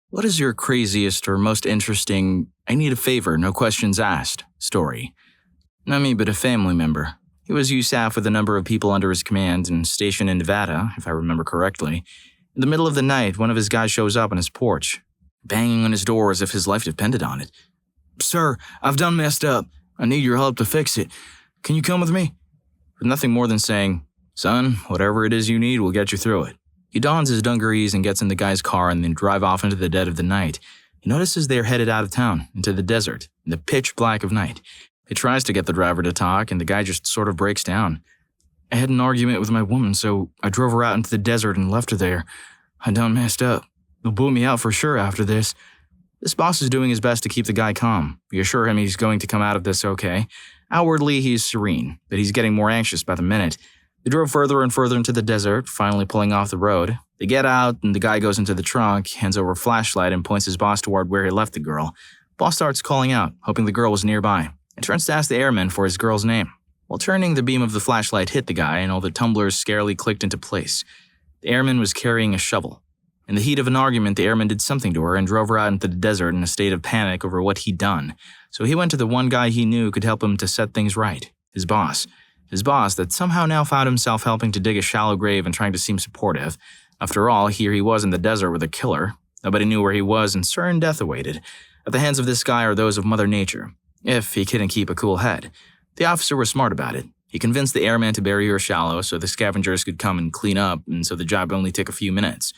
What is your craziest or most interesting, I need a favor, no questions asked story? Not me, but a family member. He was USAF with a number of people under his command and stationed in Nevada, if I remember correctly. In the middle of the night, one of his guys shows up on his porch, banging on his door as if his life depended on it. "Sir, I've done messed up. I need your help to fix it. Can you come with me?" With nothing more than saying, "Son, whatever it is you need, we'll get you through it." He dons his dungarees and gets in the guy's car and then drive off into the dead of the night. He notices they are headed out of town, into the desert, in the pitch black of night. He tries to get the driver to talk, and the guy just sort of breaks down. "I had an argument with my woman, so I drove her out into the desert and left her there. I done messed up. They'll boot me out for sure after this." This boss is doing his best to keep the guy calm. We assure him he's going to come out of this okay. Outwardly, he's serene, but he's getting more anxious by the minute. They drove further and further into the desert, finally pulling off the road. They get out, and the guy goes into the trunk, hands over a flashlight, and points his boss toward where he left the girl. Boss starts calling out, hoping the girl was nearby, and turns to ask the airman for his girl's name. While turning, the beam of the flashlight hit the guy, and all the tumblers scarily clicked into place. The airman was carrying a shovel. In the heat of an argument, the airman did something to her and drove her out into the desert in a state of panic over what he'd done. So he went to the one guy he knew could help him to set things right, his boss. His boss that somehow now found himself helping to dig a shallow grave and trying to seem supportive. After all, here he was in the desert with a killer. Nobody knew where he was, and certain death awaited. At the hands of this guy are those of Mother Nature, if he couldn't keep a cool head. The officer was smart about it. He convinced the airman to bury her shallow so the scavengers could come and clean up, and so the job only took a few minutes.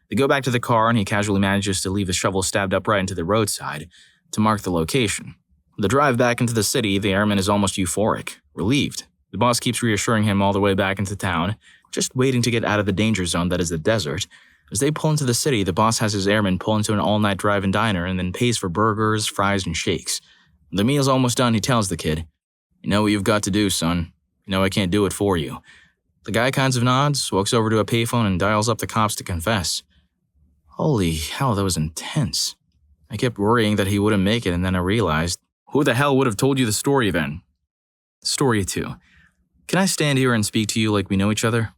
They go back to the car, and he casually manages to leave the shovel stabbed upright into the roadside to mark the location. The drive back into the city, the airman is almost euphoric, relieved. The boss keeps reassuring him all the way back into town, just waiting to get out of the danger zone that is the desert. As they pull into the city, the boss has his airman pull into an all-night drive-in diner and then pays for burgers, fries, and shakes. When the meal's almost done, he tells the kid, "You know what you've got to do, son. You know I can't do it for you." The guy kinds of nods, walks over to a payphone, and dials up the cops to confess. Holy hell, that was intense. I kept worrying that he wouldn't make it, and then I realized, who the hell would have told you the story then? Story 2. Can I stand here and speak to you like we know each other?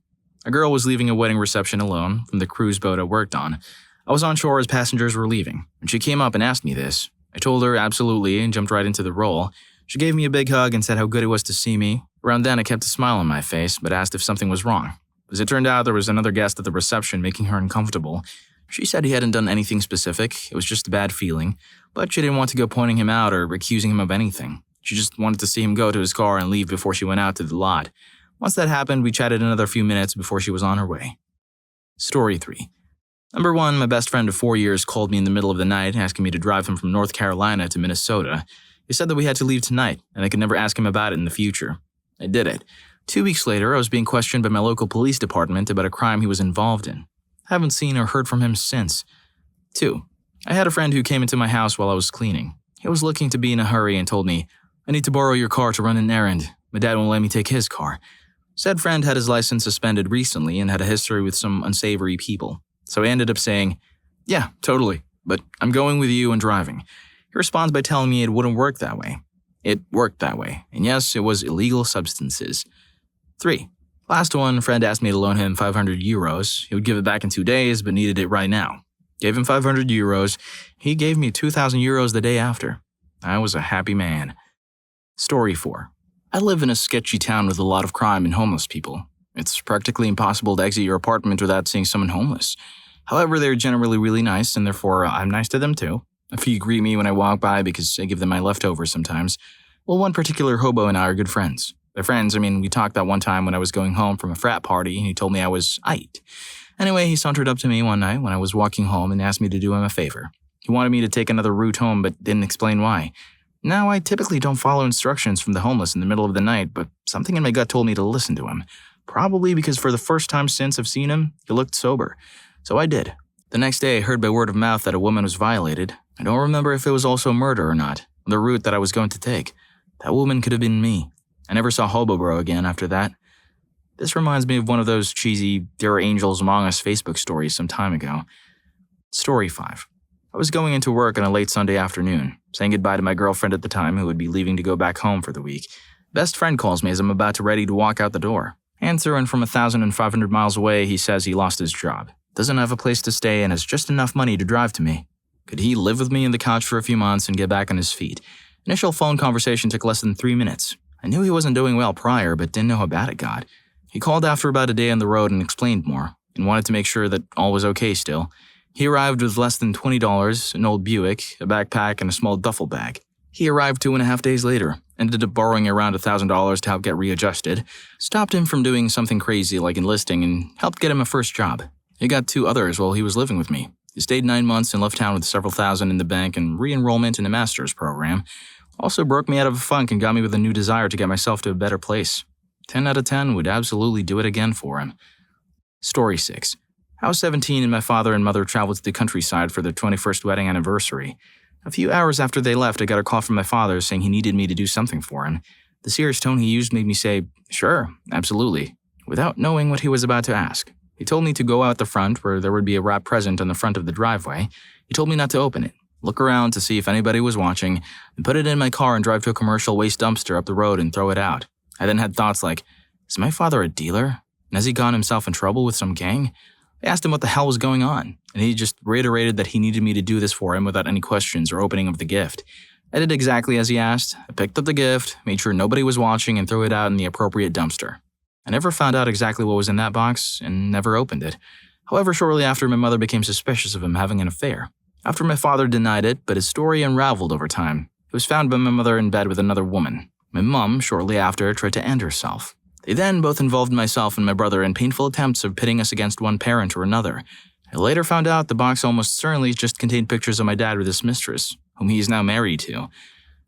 A girl was leaving a wedding reception alone from the cruise boat I worked on. I was on shore as passengers were leaving, and she came up and asked me this. I told her absolutely and jumped right into the role. She gave me a big hug and said how good it was to see me. Around then, I kept a smile on my face, but asked if something was wrong. As it turned out, there was another guest at the reception making her uncomfortable. She said he hadn't done anything specific, it was just a bad feeling, but she didn't want to go pointing him out or accusing him of anything. She just wanted to see him go to his car and leave before she went out to the lot. Once that happened, we chatted another few minutes before she was on her way. Story 3. Number 1, my best friend of 4 years called me in the middle of the night asking me to drive him from North Carolina to Minnesota. He said that we had to leave tonight, and I could never ask him about it in the future. I did it. 2 weeks later, I was being questioned by my local police department about a crime he was involved in. I haven't seen or heard from him since. 2. I had a friend who came into my house while I was cleaning. He was looking to be in a hurry and told me, "I need to borrow your car to run an errand. My dad won't let me take his car." Said friend had his license suspended recently and had a history with some unsavory people. So I ended up saying, "Yeah, totally, but I'm going with you and driving." He responds by telling me it wouldn't work that way. It worked that way, and yes, it was illegal substances. 3. Last one, friend asked me to loan him 500 euros. He would give it back in 2 days, but needed it right now. Gave him 500 euros. He gave me 2,000 euros the day after. I was a happy man. Story 4. I live in a sketchy town with a lot of crime and homeless people. It's practically impossible to exit your apartment without seeing someone homeless. However, they're generally really nice, and therefore I'm nice to them too. A few greet me when I walk by because I give them my leftovers sometimes. Well, one particular hobo and I are good friends. By friends, I mean we talked that one time when I was going home from a frat party and he told me I was aight. Anyway, he sauntered up to me one night when I was walking home and asked me to do him a favor. He wanted me to take another route home but didn't explain why. Now, I typically don't follow instructions from the homeless in the middle of the night, but something in my gut told me to listen to him. Probably because for the first time since I've seen him, he looked sober. So I did. The next day, I heard by word of mouth that a woman was violated. I don't remember if it was also murder or not, the route that I was going to take. That woman could have been me. I never saw Hobo Bro again after that. This reminds me of one of those cheesy There Are Angels Among Us Facebook stories some time ago. Story 5. I was going into work on a late Sunday afternoon, saying goodbye to my girlfriend at the time who would be leaving to go back home for the week. Best friend calls me as I'm about to ready to walk out the door. Answer, and from 1,500 miles away, he says he lost his job, doesn't have a place to stay, and has just enough money to drive to me. Could he live with me on the couch for a few months and get back on his feet? Initial phone conversation took less than 3 minutes. I knew he wasn't doing well prior, but didn't know how bad it got. He called after about a day on the road and explained more, and wanted to make sure that all was okay still. He arrived with less than $20, an old Buick, a backpack, and a small duffel bag. He arrived 2.5 days later, ended up borrowing around $1,000 to help get readjusted, stopped him from doing something crazy like enlisting, and helped get him a first job. He got 2 others while he was living with me. He stayed 9 months and left town with several thousand in the bank and re-enrollment in a master's program. Also broke me out of a funk and got me with a new desire to get myself to a better place. 10 out of 10 would absolutely do it again for him. Story 6. I was 17 and my father and mother traveled to the countryside for their 21st wedding anniversary. A few hours after they left, I got a call from my father saying he needed me to do something for him. The serious tone he used made me say, "Sure, absolutely," without knowing what he was about to ask. He told me to go out the front where there would be a wrapped present on the front of the driveway. He told me not to open it, look around to see if anybody was watching, and put it in my car and drive to a commercial waste dumpster up the road and throw it out. I then had thoughts like, is my father a dealer? And has he gotten himself in trouble with some gang? I asked him what the hell was going on, and he just reiterated that he needed me to do this for him without any questions or opening of the gift. I did exactly as he asked. I picked up the gift, made sure nobody was watching, and threw it out in the appropriate dumpster. I never found out exactly what was in that box and never opened it. However, shortly after, my mother became suspicious of him having an affair. After my father denied it, but his story unraveled over time. He was found by my mother in bed with another woman. My mom, shortly after, tried to end herself. They then both involved myself and my brother in painful attempts of pitting us against one parent or another. I later found out the box almost certainly just contained pictures of my dad with his mistress, whom he is now married to.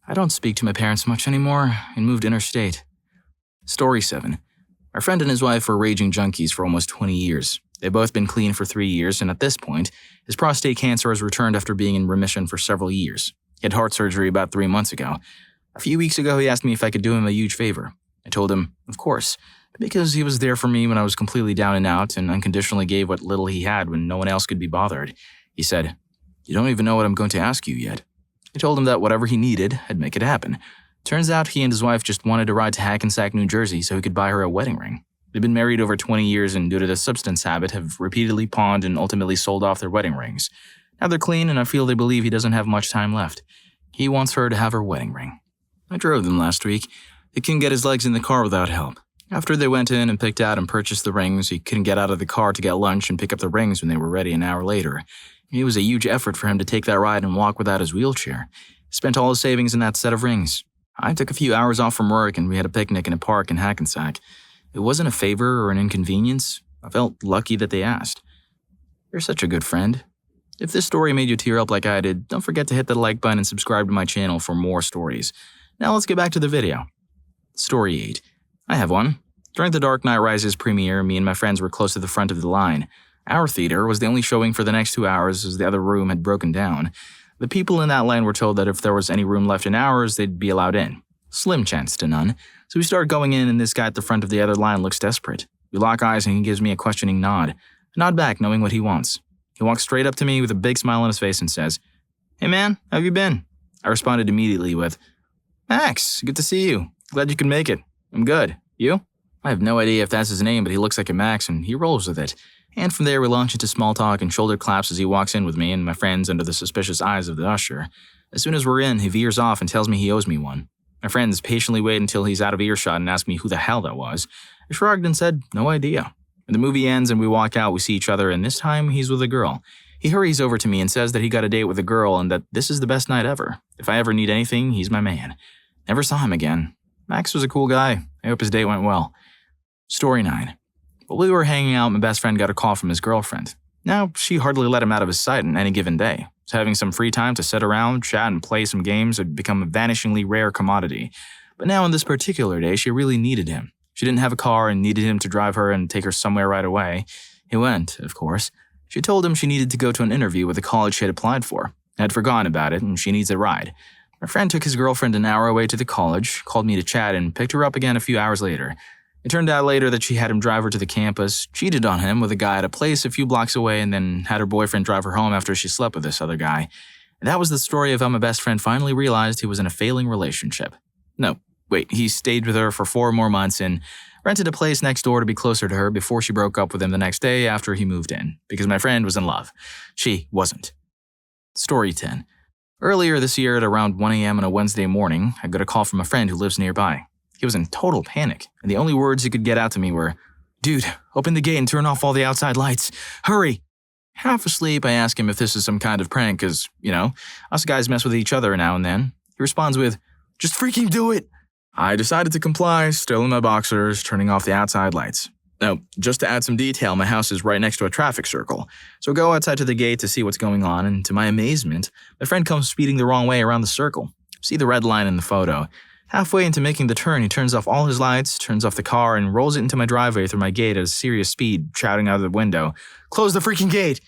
I don't speak to my parents much anymore and moved interstate. Story 7. Our friend and his wife were raging junkies for almost 20 years. They've both been clean for 3 years, and at this point, his prostate cancer has returned after being in remission for several years. He had heart surgery about 3 months ago. A few weeks ago, he asked me if I could do him a huge favor. I told him, of course, because he was there for me when I was completely down and out and unconditionally gave what little he had when no one else could be bothered. He said, "You don't even know what I'm going to ask you yet." I told him that whatever he needed, I'd make it happen. Turns out he and his wife just wanted to ride to Hackensack, New Jersey so he could buy her a wedding ring. They've been married over 20 years and due to the substance habit have repeatedly pawned and ultimately sold off their wedding rings. Now they're clean and I feel they believe he doesn't have much time left. He wants her to have her wedding ring. I drove them last week. He couldn't get his legs in the car without help. After they went in and picked out and purchased the rings, he couldn't get out of the car to get lunch and pick up the rings when they were ready an hour later. It was a huge effort for him to take that ride and walk without his wheelchair. He spent all his savings in that set of rings. I took a few hours off from work and we had a picnic in a park in Hackensack. It wasn't a favor or an inconvenience. I felt lucky that they asked. You're such a good friend. If this story made you tear up like I did, don't forget to hit the like button and subscribe to my channel for more stories. Now let's get back to the video. Story 8. I have one. During the Dark Knight Rises premiere, me and my friends were close to the front of the line. Our theater was the only showing for the next 2 hours as the other room had broken down. The people in that line were told that if there was any room left in ours, they'd be allowed in. Slim chance to none. So we start going in and this guy at the front of the other line looks desperate. We lock eyes and he gives me a questioning nod. I nod back knowing what he wants. He walks straight up to me with a big smile on his face and says, "Hey man, how have you been?" I responded immediately with, "Max, good to see you. Glad you could make it. I'm good. You?" I have no idea if that's his name, but he looks like a Max and he rolls with it. And from there we launch into small talk and shoulder claps as he walks in with me and my friends under the suspicious eyes of the usher. As soon as we're in, he veers off and tells me he owes me one. My friends patiently wait until he's out of earshot and ask me who the hell that was. I shrugged and said, no idea. When the movie ends and we walk out, we see each other and this time he's with a girl. He hurries over to me and says that he got a date with a girl and that this is the best night ever. If I ever need anything, he's my man. Never saw him again. Max was a cool guy. I hope his date went well. Story 9. While we were hanging out, my best friend got a call from his girlfriend. Now, she hardly let him out of his sight on any given day. So having some free time to sit around, chat, and play some games had become a vanishingly rare commodity. But now on this particular day, she really needed him. She didn't have a car and needed him to drive her and take her somewhere right away. He went, of course. She told him she needed to go to an interview with the college she had applied for. I had forgotten about it, and she needs a ride. My friend took his girlfriend an hour away to the college, called me to chat, and picked her up again a few hours later. It turned out later that she had him drive her to the campus, cheated on him with a guy at a place a few blocks away, and then had her boyfriend drive her home after she slept with this other guy. And that was the story of how my best friend finally realized he was in a failing relationship. No, wait, he stayed with her for 4 more months and rented a place next door to be closer to her before she broke up with him the next day after he moved in, because my friend was in love. She wasn't. Story 10. Earlier this year at around 1 a.m. on a Wednesday morning, I got a call from a friend who lives nearby. He was in total panic, and the only words he could get out to me were, "Dude, open the gate and turn off all the outside lights. Hurry!" Half asleep, I ask him if this is some kind of prank because, us guys mess with each other now and then. He responds with, "Just freaking do it." I decided to comply, still in my boxers, turning off the outside lights. Now, just to add some detail, my house is right next to a traffic circle, so I go outside to the gate to see what's going on, and to my amazement, my friend comes speeding the wrong way around the circle. See the red line in the photo. Halfway into making the turn, he turns off all his lights, turns off the car, and rolls it into my driveway through my gate at a serious speed, shouting out of the window, "Close the freaking gate!"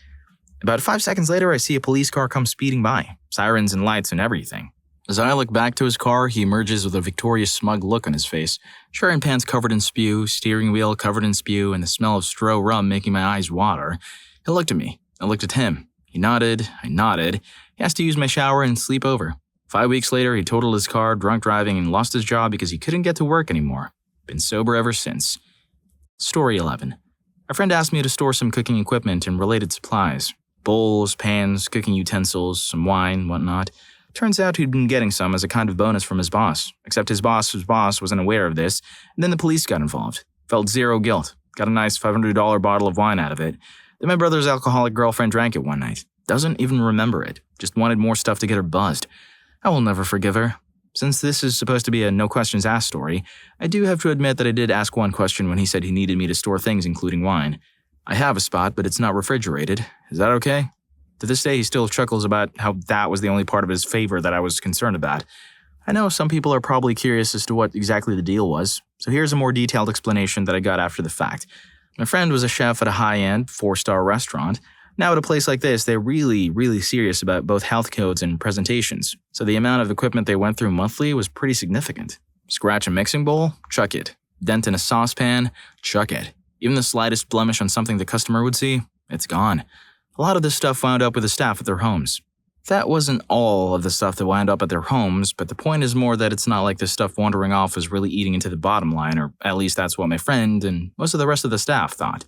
About 5 seconds later, I see a police car come speeding by, sirens and lights and everything. As I look back to his car, he emerges with a victorious smug look on his face, shirt and pants covered in spew, steering wheel covered in spew, and the smell of Stro rum making my eyes water. He looked at me. I looked at him. He nodded. I nodded. He asked to use my shower and sleep over. 5 weeks later, he totaled his car, drunk driving, and lost his job because he couldn't get to work anymore. Been sober ever since. Story 11. A friend asked me to store some cooking equipment and related supplies. Bowls, pans, cooking utensils, some wine, whatnot. Turns out he'd been getting some as a kind of bonus from his boss, except his boss's boss wasn't aware of this, and then the police got involved. Felt zero guilt. Got a nice $500 bottle of wine out of it. Then my brother's alcoholic girlfriend drank it one night. Doesn't even remember it. Just wanted more stuff to get her buzzed. I will never forgive her. Since this is supposed to be a no questions asked story, I do have to admit that I did ask one question when he said he needed me to store things including wine. I have a spot, but it's not refrigerated. Is that okay? To this day, he still chuckles about how that was the only part of his favor that I was concerned about. I know some people are probably curious as to what exactly the deal was, so here's a more detailed explanation that I got after the fact. My friend was a chef at a high-end, 4-star restaurant. Now at a place like this, they're really serious about both health codes and presentations, so the amount of equipment they went through monthly was pretty significant. Scratch a mixing bowl? Chuck it. Dent in a saucepan? Chuck it. Even the slightest blemish on something the customer would see? It's gone. A lot of this stuff wound up with the staff at their homes. That wasn't all of the stuff that wound up at their homes, but the point is more that it's not like this stuff wandering off was really eating into the bottom line, or at least that's what my friend and most of the rest of the staff thought.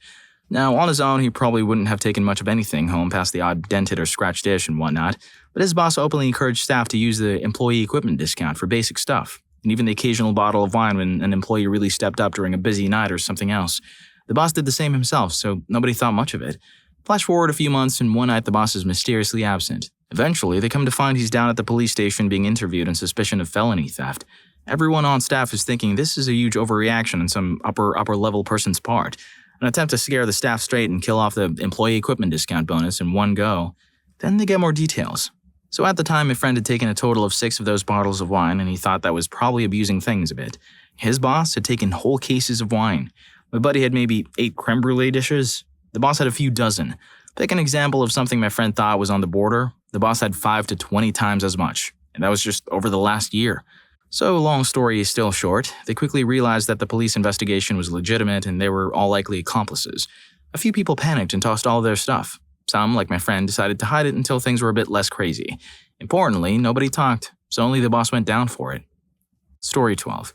Now, on his own, he probably wouldn't have taken much of anything home past the odd dented or scratched dish and whatnot, but his boss openly encouraged staff to use the employee equipment discount for basic stuff, and even the occasional bottle of wine when an employee really stepped up during a busy night or something else. The boss did the same himself, so nobody thought much of it. Flash forward a few months, and one night the boss is mysteriously absent. Eventually, they come to find he's down at the police station being interviewed on suspicion of felony theft. Everyone on staff is thinking this is a huge overreaction on some upper-level person's part, an attempt to scare the staff straight and kill off the employee equipment discount bonus in one go. Then they get more details. So at the time, my friend had taken a total of 6 of those bottles of wine, and he thought that was probably abusing things a bit. His boss had taken whole cases of wine. My buddy had maybe 8 creme brulee dishes. The boss had a few dozen. Pick an example of something my friend thought was on the border. The boss had 5 to 20 times as much, and that was just over the last year. So, long story is still short, they quickly realized that the police investigation was legitimate and they were all likely accomplices. A few people panicked and tossed all their stuff. Some, like my friend, decided to hide it until things were a bit less crazy. Importantly, nobody talked, so only the boss went down for it. Story 12.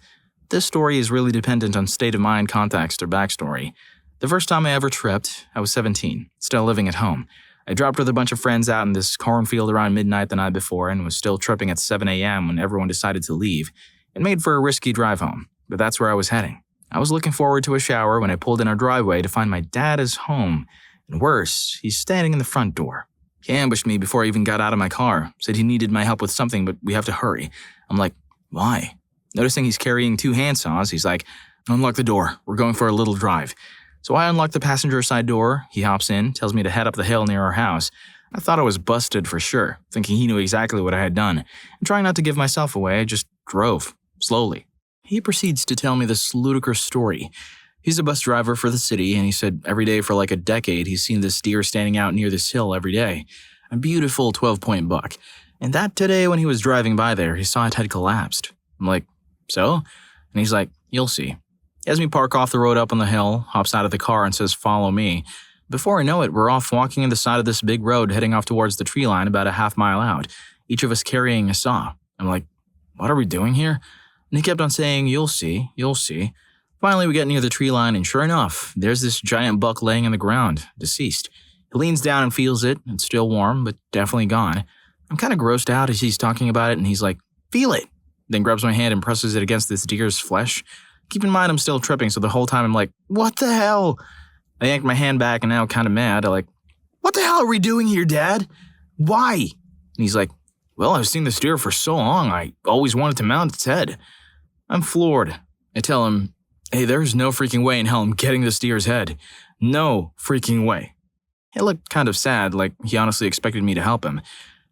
This story is really dependent on state of mind, context, or backstory. The first time I ever tripped, I was 17, still living at home. I dropped with a bunch of friends out in this cornfield around midnight the night before and was still tripping at 7 a.m. when everyone decided to leave. It made for a risky drive home, but that's where I was heading. I was looking forward to a shower when I pulled in our driveway to find my dad is home. And worse, he's standing in the front door. He ambushed me before I even got out of my car, said he needed my help with something, but we have to hurry. I'm like, why? Noticing he's carrying 2 handsaws, he's like, unlock the door, we're going for a little drive. So I unlock the passenger side door, he hops in, tells me to head up the hill near our house. I thought I was busted for sure, thinking he knew exactly what I had done. And trying not to give myself away, I just drove, slowly. He proceeds to tell me this ludicrous story. He's a bus driver for the city, and he said every day for like a decade he's seen this deer standing out near this hill every day. A beautiful 12-point buck. And that today when he was driving by there, he saw it had collapsed. I'm like, so? And he's like, you'll see. He has me park off the road up on the hill, hops out of the car and says, follow me. Before I know it, we're off walking in the side of this big road heading off towards the tree line about a half-mile out, each of us carrying a saw. I'm like, what are we doing here? And he kept on saying, you'll see, you'll see. Finally, we get near the tree line and sure enough, there's this giant buck laying on the ground, deceased. He He leans down and feels it. It's still warm, but definitely gone. I'm kind of grossed out as he's talking about it, and he's like, "Feel it." Then grabs my hand and presses it against this deer's flesh. Keep in mind I'm still tripping, so the whole time I'm like, "What the hell?" I yanked my hand back and now kind of mad. I'm like, "What the hell are we doing here, Dad? Why?" And he's like, "Well, I've seen this deer for so long, I always wanted to mount its head." I'm floored. I tell him, "Hey, there's no freaking way in hell I'm getting this deer's head. No freaking way." He looked kind of sad, like he honestly expected me to help him.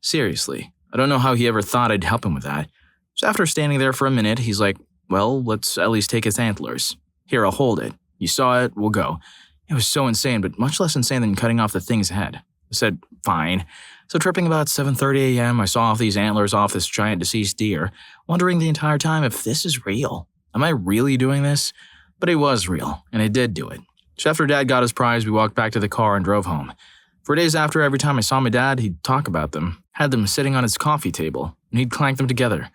Seriously, I don't know how he ever thought I'd help him with that. So after standing there for a minute, he's like, "Well, let's at least take its antlers. Here, I'll hold it. You saw it, we'll go." It was so insane, but much less insane than cutting off the thing's head. I said, "Fine." So tripping about 7:30 a.m., I saw off these antlers off this giant deceased deer, wondering the entire time if this is real. Am I really doing this? But it was real, and I did do it. So after Dad got his prize, we walked back to the car and drove home. For days after, every time I saw my dad, he'd talk about them, had them sitting on his coffee table, and he'd clank them together,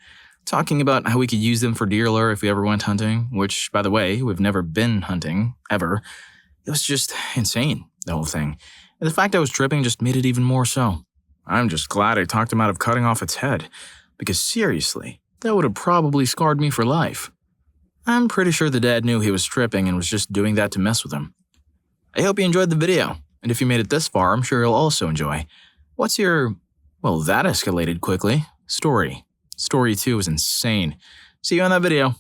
talking about how we could use them for deer lure if we ever went hunting, which, by the way, we've never been hunting, ever. It was just insane, the whole thing. And the fact I was tripping just made it even more so. I'm just glad I talked him out of cutting off its head, because seriously, that would have probably scarred me for life. I'm pretty sure the dad knew he was tripping and was just doing that to mess with him. I hope you enjoyed the video, and if you made it this far, I'm sure you'll also enjoy. What's your, well, that escalated quickly, story? Story 2 is insane. See you on that video.